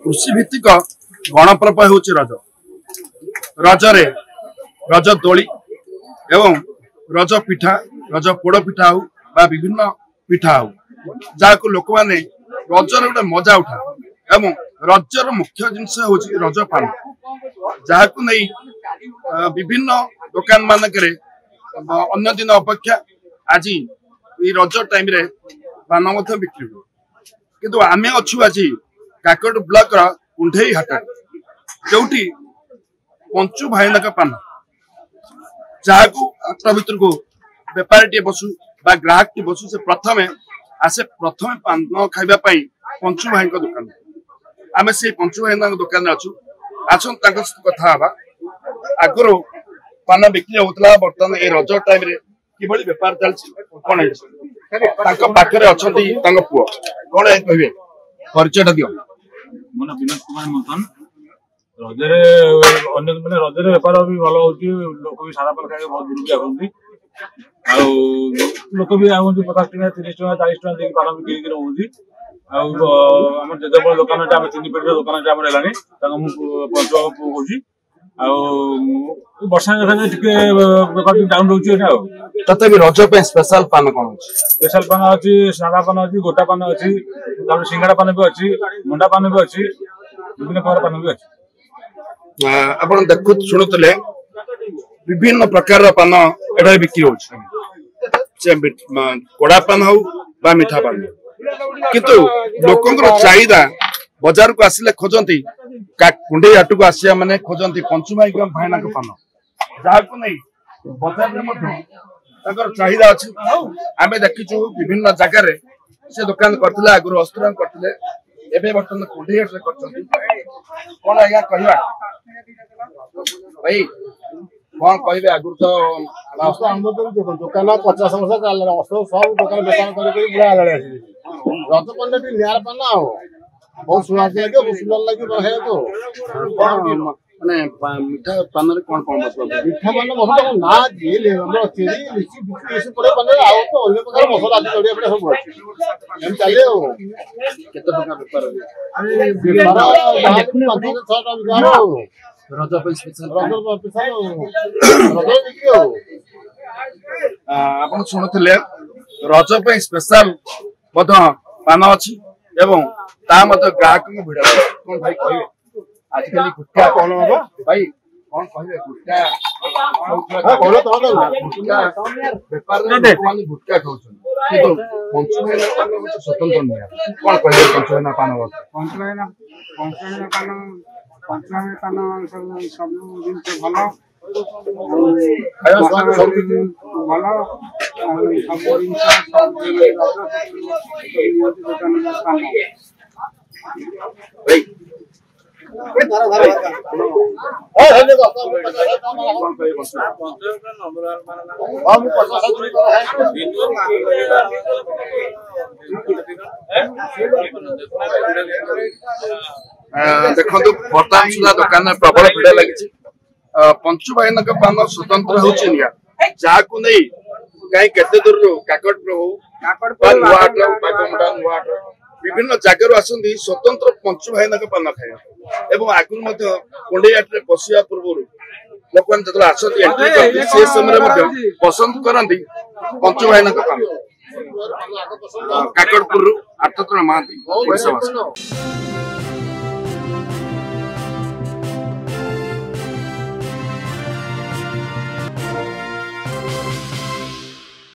कृषि भित्तिक गणपर्व होची रज रजरे रज दोली एवं रज पिठा रज पोड़ पिठा हो बा विभिन्न पिठा हो जहाँ लोक मैंने रजर गोटे मजा उठा एवं रजर मुख्य जिनस हूँ रज पान जहाँ को नहीं विभिन्न दुकान मानक अन्य दिन अपेक्षा आज रज टाइम रे पान बिक्री हुए किंतु आमे अच्छु आज काकट ब्लॉक कुंठे हाट जो पंचु भाईनक पान जहाँ को हाट भर को बेपारी टे बसु बा ग्राहक टे बसु से प्रथम आसे प्रथम पान खाइबा पंचु भाई दुकान आम से पंचु भाई दुकान अच्छु आसन कथा आगर पान बिक्री होता बर्तमान ये रज टाइम कि बेपार चलती कौन पाखे अच्छा पुओ कौन कहे परिचय दियो मन विनोद कुमार मतन रजरे अन्य माने रजरे बेपार भी भल होची लोक भी सारा पान खाए बहुत दूर भी आउंती आ लोक भी आउंती 50 टका 30 टका 40 टका देके पान बिक्री कर होची आ हमर जेते दुकान टा हम तीन पेट दुकान टा हमर हेलानी ताको मु पंचो होची आ वर्षा जगह टिके बेपार डाउन होची एटा तते भी रज पे स्पेशल पान कोन स्पेशल पान अछि सादा पान अछि गोटा पान अछि तापर सिंगाड़ा पान भी अछि मुंडा पान भी अछि विभिन्न प्रकार पान भी अछि आपण देखु सुनुतले विभिन्न प्रकार पान एटा बिक्री होछि से कोड़ा पान हो बा मीठा पान किंतु लोकंकर चाहिदा बाजार को आसिले खोजंती कुंडे हाट को आसिया माने खोजंती पंचुमाई भाईना को पान जहा को नहीं बाजार में मध्य चाहिदा अच्छी आम देखीचु विभिन्न जगार से दुकान करते आगुरी अस्त्र करते एवं बर्तमान कुंडे हाट कौन आज्ञा कहवा भाई कौन कहे आगुरी तो दुकान 50 वर्ष सब दुकान बेपार रज पान नियार पान बहुत सुंदर लगे बहुत सुंदर लगे तो माने मीठा पान रे कौन कौन मसला मीठा पान मसला ना जे ले हमर चेरी लिची बिस्कुट पड़े बने आ तो अन्य प्रकार मसला आदि जड़िया पड़े सब अछि हम चले हो केते टका बेपार बेपार देखने 5 6 टका बिकार रज पे स्पेशल रज बिक्री हो आपण सुनथले रज पे स्पेशल बध पान अछि एवं ता मत ग्राहक को भिड़ा कोन भाई कहबे आजकल गुटखा कौन होगा भाई कौन कहे गुटखा बोलो तो गुटखा व्यापार में गुटखा खाउछन किंतु पंचमेना पान स्वतंत्र नहीं कौन कहे पंचमेना पान पंचमेना पान सब दिन से भलो देखो बर्तमान सुधा दुकान में प्रबल भिड़ लगी पंचु भाई पान स्वतंत्र होची जहाँ को नहीं कहीं केते दूर काकटपुर हो नुआहाट विभिन्न जगार आसती स्वतंत्र पंचु भाई पान खाए एवं आगुरी कुंडे हाट बसवा पूर्व लोक मैंने जो आसती एंट्री करती से समय पसंद करती पंचु भाई पान काकटपुर आर्तत्र महांती।